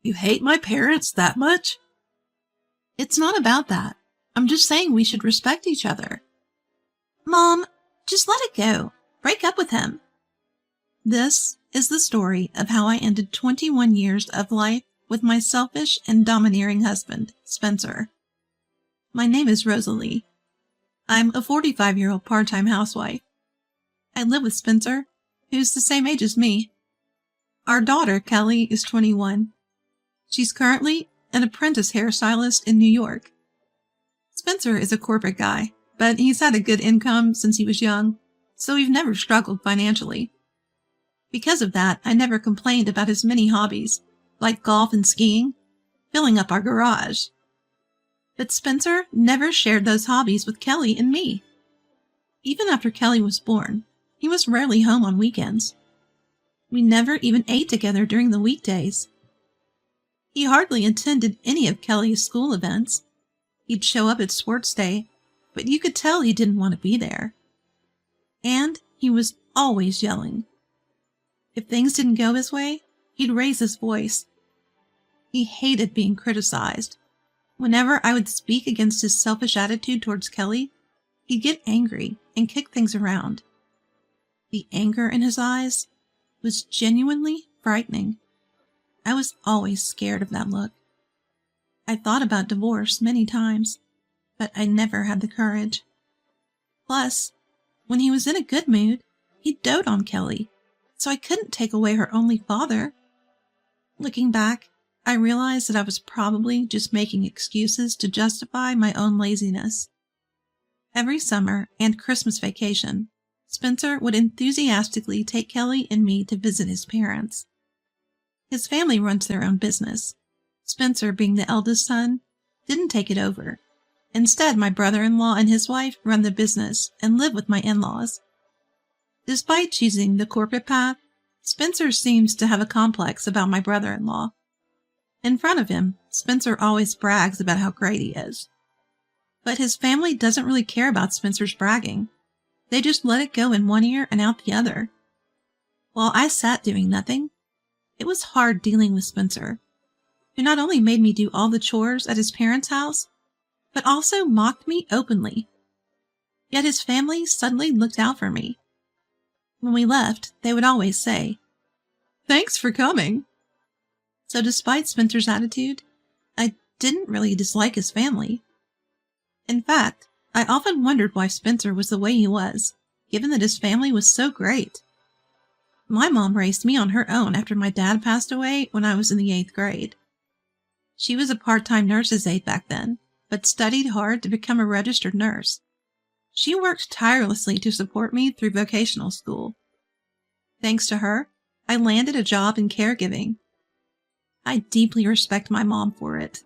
You hate my parents that much? It's not about that. I'm just saying we should respect each other. Mom, just let it go. Break up with him. This is the story of how I ended 21 years of life with my selfish and domineering husband, Spencer. My name is Rosalie. I'm a 45-year-old part-time housewife. I live with Spencer, who's the same age as me. Our daughter, Kelly, is 21. She's currently an apprentice hairstylist in New York. Spencer is a corporate guy, but he's had a good income since he was young, so we've never struggled financially. Because of that, I never complained about his many hobbies, like golf and skiing, filling up our garage. But Spencer never shared those hobbies with Kelly and me. Even after Kelly was born, he was rarely home on weekends. We never even ate together during the weekdays. He hardly attended any of Kelly's school events. He'd show up at sports day, but you could tell he didn't want to be there. And he was always yelling. If things didn't go his way, he'd raise his voice. He hated being criticized. Whenever I would speak against his selfish attitude towards Kelly, he'd get angry and kick things around. The anger in his eyes was genuinely frightening. I was always scared of that look. I thought about divorce many times, but I never had the courage. Plus, when he was in a good mood, he'd dote on Kelly, so I couldn't take away her only father. Looking back, I realized that I was probably just making excuses to justify my own laziness. Every summer and Christmas vacation, Spencer would enthusiastically take Kelly and me to visit his parents. His family runs their own business. Spencer, being the eldest son, didn't take it over. Instead, my brother-in-law and his wife run the business and live with my in-laws. Despite choosing the corporate path, Spencer seems to have a complex about my brother-in-law. In front of him, Spencer always brags about how great he is. But his family doesn't really care about Spencer's bragging. They just let it go in one ear and out the other. While I sat doing nothing, it was hard dealing with Spencer, who not only made me do all the chores at his parents' house, but also mocked me openly. Yet his family suddenly looked out for me. When we left, they would always say, "Thanks for coming." So despite Spencer's attitude, I didn't really dislike his family. In fact, I often wondered why Spencer was the way he was, given that his family was so great. My mom raised me on her own after my dad passed away when I was in the 8th grade. She was a part-time nurse's aide back then, but studied hard to become a registered nurse. She worked tirelessly to support me through vocational school. Thanks to her, I landed a job in caregiving. I deeply respect my mom for it.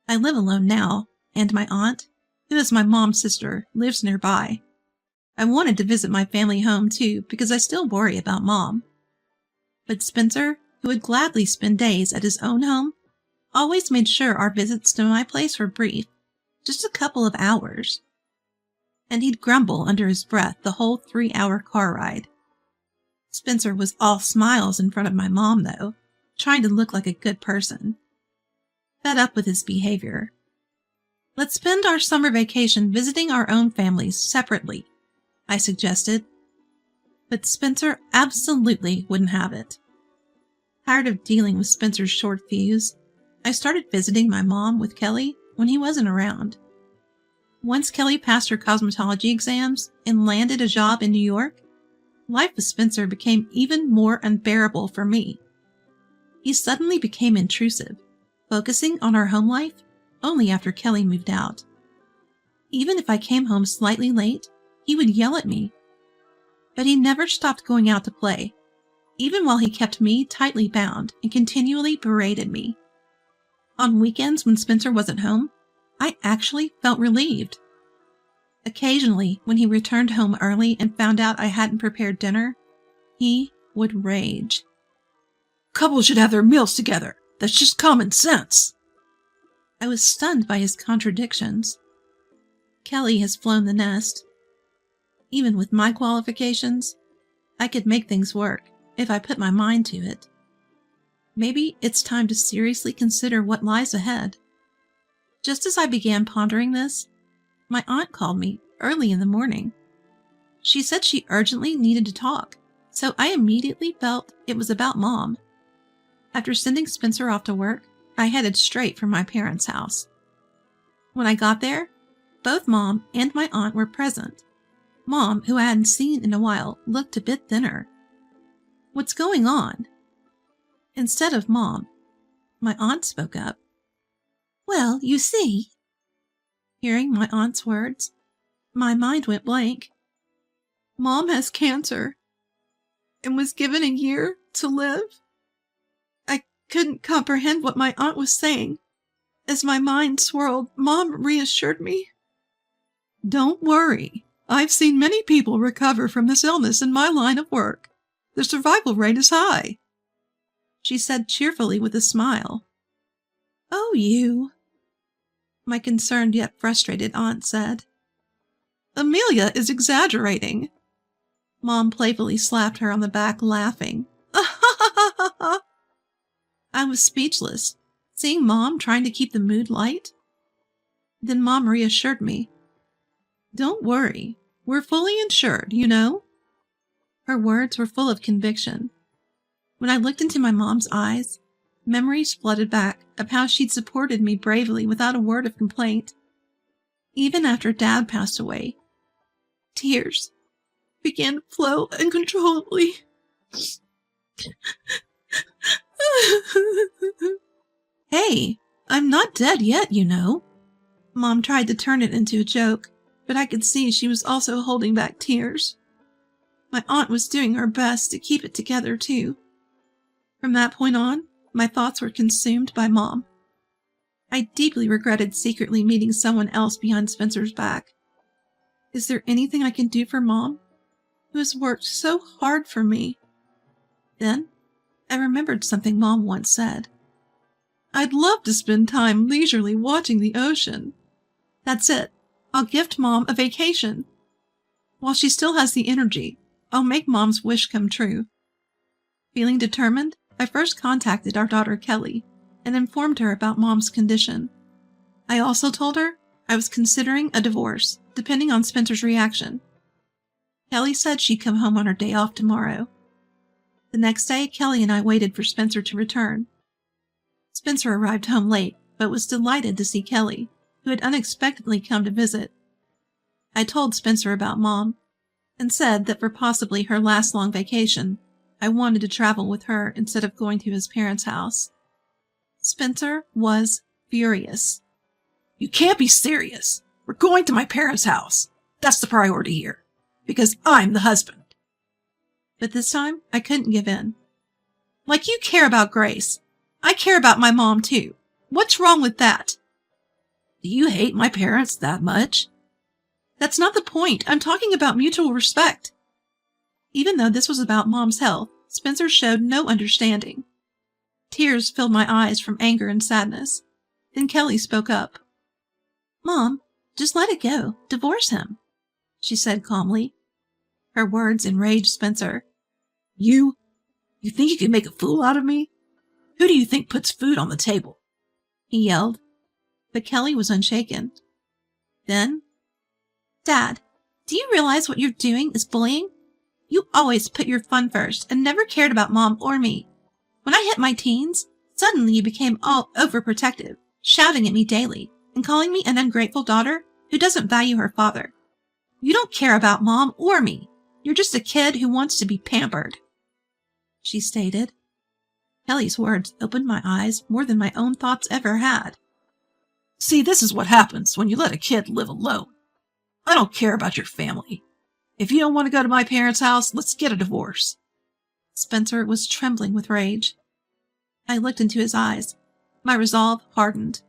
I live alone now, and my aunt, who is my mom's sister, lives nearby. I wanted to visit my family home too because I still worry about Mom. But Spencer, who would gladly spend days at his own home, always made sure our visits to my place were brief, just a couple of hours. And he'd grumble under his breath the whole 3-hour car ride. Spencer was all smiles in front of my mom, though, trying to look like a good person. Fed up with his behavior. "Let's spend our summer vacation visiting our own families separately," I suggested. But Spencer absolutely wouldn't have it. Tired of dealing with Spencer's short fuse, I started visiting my mom with Kelly when he wasn't around. Once Kelly passed her cosmetology exams and landed a job in New York, life with Spencer became even more unbearable for me. He suddenly became intrusive, focusing on our home life only after Kelly moved out. Even if I came home slightly late, he would yell at me. But he never stopped going out to play, even while he kept me tightly bound and continually berated me. On weekends when Spencer wasn't home, I actually felt relieved. Occasionally, when he returned home early and found out I hadn't prepared dinner, he would rage. "Couples should have their meals together. That's just common sense." I was stunned by his contradictions. Kelly has flown the nest. Even with my qualifications, I could make things work if I put my mind to it. maybe it's time to seriously consider what lies ahead. Just as I began pondering this, my aunt called me early in the morning. She said she urgently needed to talk, so I immediately felt it was about Mom. After sending Spencer off to work, I headed straight for my parents' house. When I got there, both Mom and my aunt were present. Mom, who I hadn't seen in a while, looked a bit thinner. "What's going on?" Instead of Mom, my aunt spoke up. "Well, you see." Hearing my aunt's words, my mind went blank. "Mom has cancer and was given a year to live." I couldn't comprehend what my aunt was saying. As my mind swirled, Mom reassured me. "Don't worry. I've seen many people recover from this illness in my line of work. The survival rate is high," she said cheerfully with a smile. "Oh, you," my concerned yet frustrated aunt said. "Amelia is exaggerating." Mom playfully slapped her on the back, laughing. I was speechless, seeing Mom trying to keep the mood light. Then Mom reassured me. "Don't worry. We're fully insured, you know." Her words were full of conviction. When I looked into my mom's eyes, memories flooded back of how she'd supported me bravely without a word of complaint. Even after Dad passed away, tears began to flow uncontrollably. "Hey, I'm not dead yet, you know." Mom tried to turn it into a joke, but I could see she was also holding back tears. My aunt was doing her best to keep it together, too. From that point on, my thoughts were consumed by Mom. I deeply regretted secretly meeting someone else behind Spencer's back. Is there anything I can do for Mom, who has worked so hard for me? Then I remembered something Mom once said. "I'd love to spend time leisurely watching the ocean." That's it. I'll gift Mom a vacation. While she still has the energy, I'll make Mom's wish come true. Feeling determined, I first contacted our daughter Kelly and informed her about Mom's condition. I also told her I was considering a divorce, depending on Spencer's reaction. Kelly said she'd come home on her day off tomorrow. The next day, Kelly and I waited for Spencer to return. Spencer arrived home late, but was delighted to see Kelly, who had unexpectedly come to visit. I told Spencer about Mom, and said that for possibly her last long vacation, I wanted to travel with her instead of going to his parents' house. Spencer was furious. "You can't be serious. We're going to my parents' house. That's the priority here, because I'm the husband." But this time, I couldn't give in. "Like you care about Grace. I care about my mom, too. What's wrong with that?" "Do you hate my parents that much?" "That's not the point. I'm talking about mutual respect." Even though this was about Mom's health, Spencer showed no understanding. Tears filled my eyes from anger and sadness. Then Kelly spoke up. "Mom, just let it go. Divorce him," she said calmly. Her words enraged Spencer. You think you can make a fool out of me? Who do you think puts food on the table?" he yelled. But Kelly was unshaken. Then, "Dad, do you realize what you're doing is bullying? You always put your fun first and never cared about Mom or me. When I hit my teens, suddenly you became all overprotective, shouting at me daily and calling me an ungrateful daughter who doesn't value her father. You don't care about Mom or me. You're just a kid who wants to be pampered," she stated. Kelly's words opened my eyes more than my own thoughts ever had. "See, this is what happens when you let a kid live alone. I don't care about your family. If you don't want to go to my parents' house, let's get a divorce." Spencer was trembling with rage. I looked into his eyes. My resolve hardened.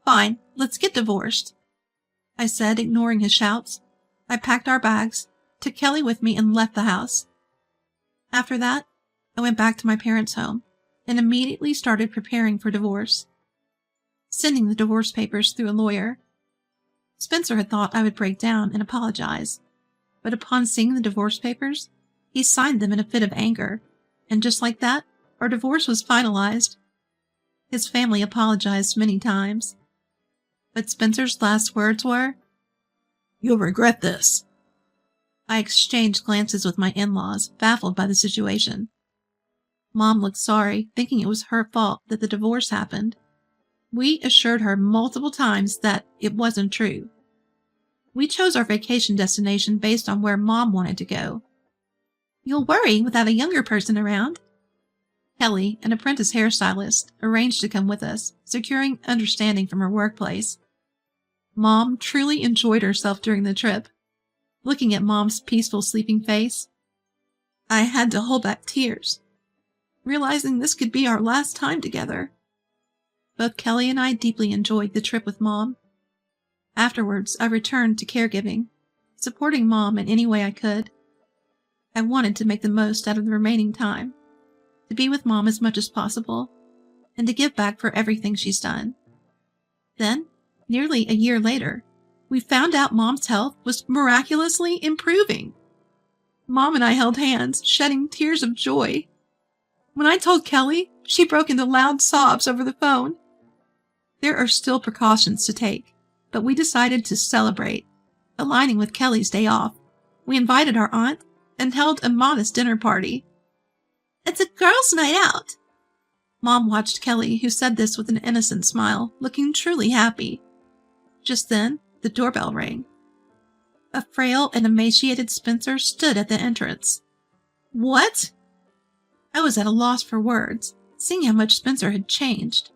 "Fine, let's get divorced," I said, ignoring his shouts. I packed our bags, took Kelly with me, and left the house. After that, I went back to my parents' home and immediately started preparing for divorce, sending the divorce papers through a lawyer. Spencer had thought I would break down and apologize, but upon seeing the divorce papers, he signed them in a fit of anger, and just like that, our divorce was finalized. His family apologized many times. But Spencer's last words were, "You'll regret this." I exchanged glances with my in-laws, baffled by the situation. Mom looked sorry, thinking it was her fault that the divorce happened. We assured her multiple times that it wasn't true. We chose our vacation destination based on where Mom wanted to go. "You'll worry without a younger person around." Kelly, an apprentice hairstylist, arranged to come with us, securing understanding from her workplace. Mom truly enjoyed herself during the trip. Looking at Mom's peaceful sleeping face, I had to hold back tears, realizing this could be our last time together. Both Kelly and I deeply enjoyed the trip with Mom. Afterwards, I returned to caregiving, supporting Mom in any way I could. I wanted to make the most out of the remaining time, to be with Mom as much as possible, and to give back for everything she's done. Then, nearly a year later, we found out Mom's health was miraculously improving. Mom and I held hands, shedding tears of joy. When I told Kelly, she broke into loud sobs over the phone. There are still precautions to take, but we decided to celebrate. Aligning with Kelly's day off, we invited our aunt and held a modest dinner party. "It's a girls' night out." Mom watched Kelly, who said this with an innocent smile, looking truly happy. Just then, the doorbell rang. A frail and emaciated Spencer stood at the entrance. "What?" I was at a loss for words, seeing how much Spencer had changed.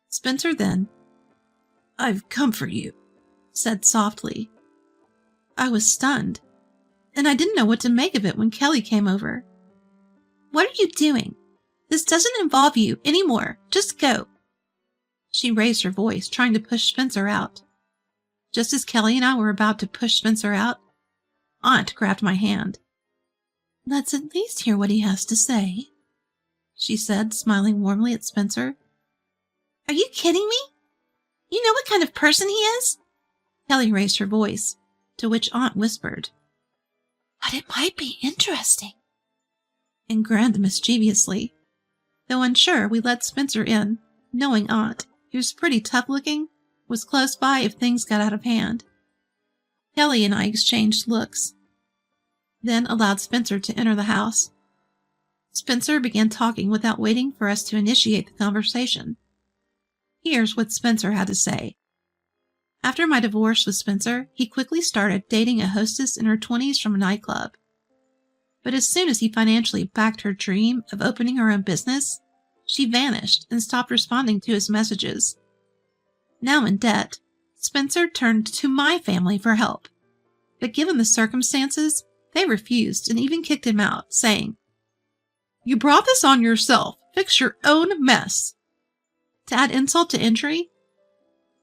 Spencer then, "I've come for you," said softly. I was stunned, and I didn't know what to make of it when Kelly came over. "What are you doing? This doesn't involve you anymore. Just go." She raised her voice, trying to push Spencer out. Just as Kelly and I were about to push Spencer out, Aunt grabbed my hand. "Let's at least hear what he has to say," she said, smiling warmly at Spencer. "Are you kidding me? You know what kind of person he is?" Kelly raised her voice, to which Aunt whispered, "But it might be interesting," and grinned mischievously. Though unsure, we let Spencer in, knowing Aunt, who's pretty tough-looking, was close by if things got out of hand. Kelly and I exchanged looks, then allowed Spencer to enter the house. Spencer began talking without waiting for us to initiate the conversation. Here's what Spencer had to say. After my divorce with Spencer, he quickly started dating a hostess in her 20s from a nightclub. But as soon as he financially backed her dream of opening her own business, she vanished and stopped responding to his messages. Now in debt, Spencer turned to my family for help. But given the circumstances, they refused and even kicked him out, saying, "You brought this on yourself. Fix your own mess." To add insult to injury,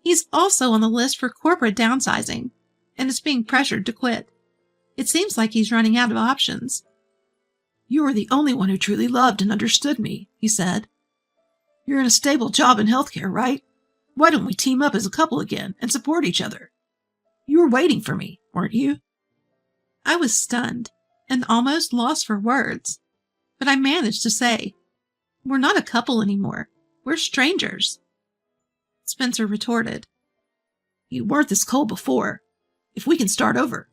he's also on the list for corporate downsizing and is being pressured to quit. It seems like he's running out of options. "You are the only one who truly loved and understood me," he said. "You're in a stable job in healthcare, right? Why don't we team up as a couple again and support each other? You were waiting for me, weren't you?" I was stunned and almost lost for words, but I managed to say, "We're not a couple anymore. We're strangers." Spencer retorted, "You weren't this cold before. If we can start over,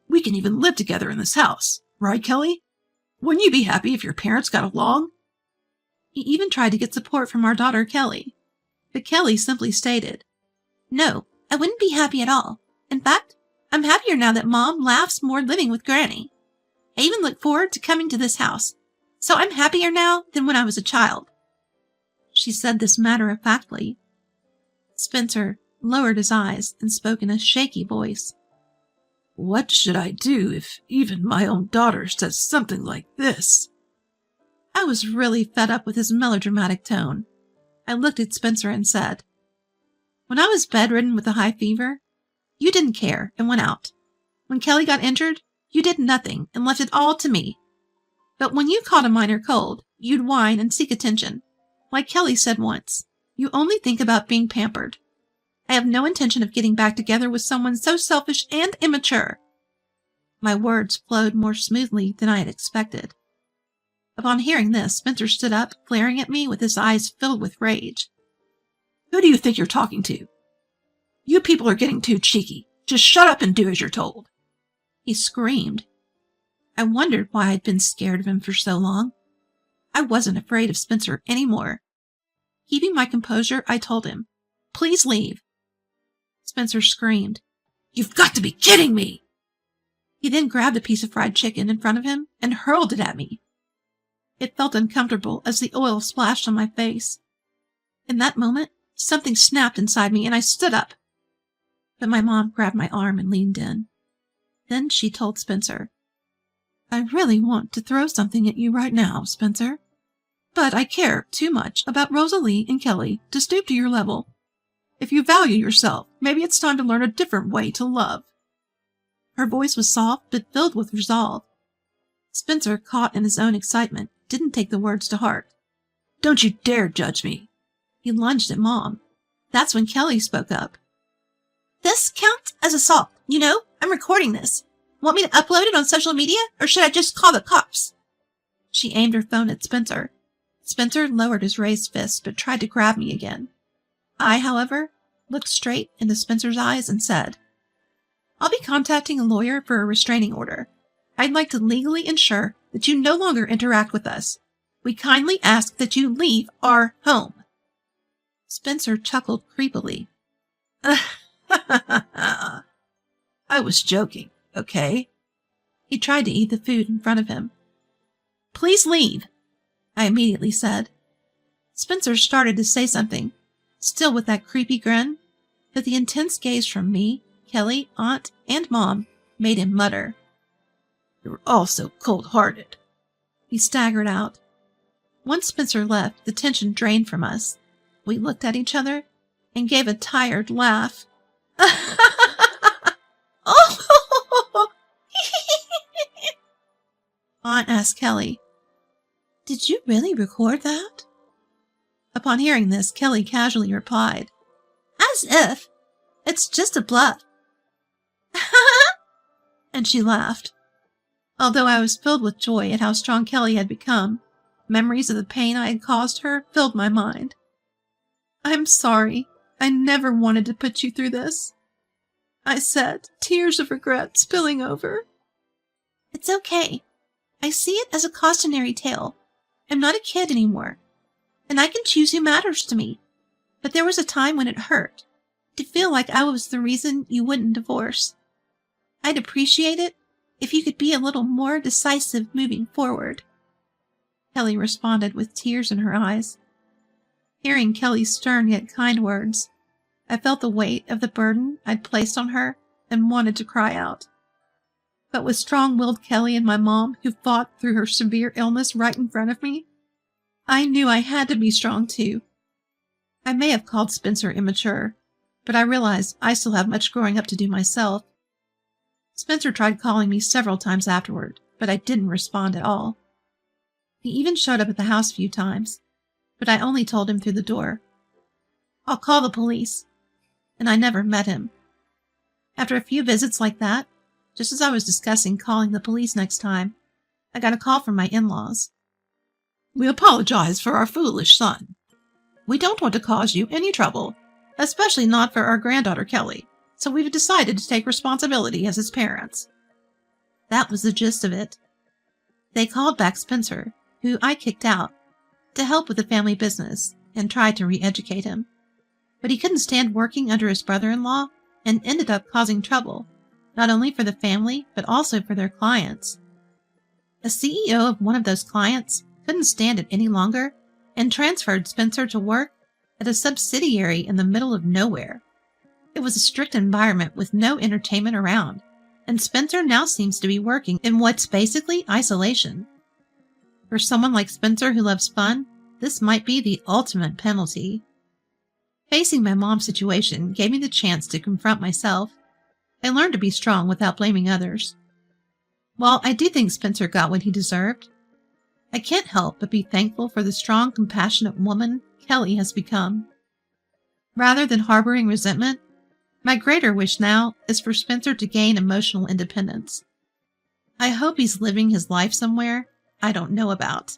we can even live together in this house. Right, Kelly? Wouldn't you be happy if your parents got along?" He even tried to get support from our daughter, Kelly. But Kelly simply stated, "No, I wouldn't be happy at all. In fact, I'm happier now that Mom laughs more living with Granny. I even look forward to coming to this house. So I'm happier now than when I was a child." She said this matter-of-factly. Spencer lowered his eyes and spoke in a shaky voice. "What should I do if even my own daughter says something like this?" I was really fed up with his melodramatic tone. I looked at Spencer and said, "When I was bedridden with a high fever, you didn't care and went out. When Kelly got injured, you did nothing and left it all to me. But when you caught a minor cold, you'd whine and seek attention. Like Kelly said once, you only think about being pampered. I have no intention of getting back together with someone so selfish and immature." My words flowed more smoothly than I had expected. Upon hearing this, Spencer stood up, glaring at me with his eyes filled with rage. Who do you think you're talking to? You people are getting too cheeky. Just shut up and do as you're told. He screamed. I wondered why I'd been scared of him for so long. I wasn't afraid of Spencer anymore. Keeping my composure, I told him, "Please leave." Spencer screamed. You've got to be kidding me! He then grabbed a piece of fried chicken in front of him and hurled it at me. It felt uncomfortable as the oil splashed on my face. In that moment, something snapped inside me and I stood up. But my mom grabbed my arm and leaned in. Then she told Spencer, "I really want to throw something at you right now, Spencer. But I care too much about Rosalie and Kelly to stoop to your level. If you value yourself, maybe it's time to learn a different way to love." Her voice was soft but filled with resolve. Spencer, caught in his own excitement, didn't take the words to heart. Don't you dare judge me. He lunged at Mom. That's when Kelly spoke up. "This counts as assault. You know, I'm recording this. Want me to upload it on social media, or should I just call the cops?" She aimed her phone at Spencer. Spencer lowered his raised fist but tried to grab me again. I, however, looked straight into Spencer's eyes and said, "I'll be contacting a lawyer for a restraining order. I'd like to legally ensure that you no longer interact with us. We kindly ask that you leave our home." Spencer chuckled creepily. I was joking, okay? He tried to eat the food in front of him. "Please leave," I immediately said. Spencer started to say something, still with that creepy grin, but the intense gaze from me, Kelly, Aunt, and Mom made him mutter. "You're all so cold-hearted." He staggered out. Once Spencer left, the tension drained from us. We looked at each other and gave a tired laugh. Oh! Aunt asked Kelly, "Did you really record that?" Upon hearing this, Kelly casually replied, "As if. It's just a bluff." And she laughed. Although I was filled with joy at how strong Kelly had become, memories of the pain I had caused her filled my mind. "I'm sorry. I never wanted to put you through this," I said, tears of regret spilling over. "It's okay. I see it as a cautionary tale. I'm not a kid anymore, and I can choose who matters to me. But there was a time when it hurt, to feel like I was the reason you wouldn't divorce. I'd appreciate it if you could be a little more decisive moving forward." Kelly responded with tears in her eyes. Hearing Kelly's stern yet kind words, I felt the weight of the burden I'd placed on her and wanted to cry out. But with strong-willed Kelly and my mom, who fought through her severe illness right in front of me, I knew I had to be strong too. I may have called Spencer immature, but I realized I still have much growing up to do myself. Spencer tried calling me several times afterward, but I didn't respond at all. He even showed up at the house a few times, but I only told him through the door, "I'll call the police," and I never met him. After a few visits like that, just as I was discussing calling the police next time, I got a call from my in-laws. "We apologize for our foolish son. We don't want to cause you any trouble, especially not for our granddaughter Kelly, so we've decided to take responsibility as his parents." That was the gist of it. They called back Spencer, who I kicked out, to help with the family business and tried to re-educate him. But he couldn't stand working under his brother-in-law and ended up causing trouble, not only for the family, but also for their clients. The CEO of one of those clients couldn't stand it any longer and transferred Spencer to work at a subsidiary in the middle of nowhere. It was a strict environment with no entertainment around, and Spencer now seems to be working in what's basically isolation. For someone like Spencer who loves fun, this might be the ultimate penalty. Facing my mom's situation gave me the chance to confront myself and learn to be strong without blaming others. While I do think Spencer got what he deserved, I can't help but be thankful for the strong, compassionate woman Kelly has become. Rather than harboring resentment, my greater wish now is for Spencer to gain emotional independence. I hope he's living his life somewhere I don't know about.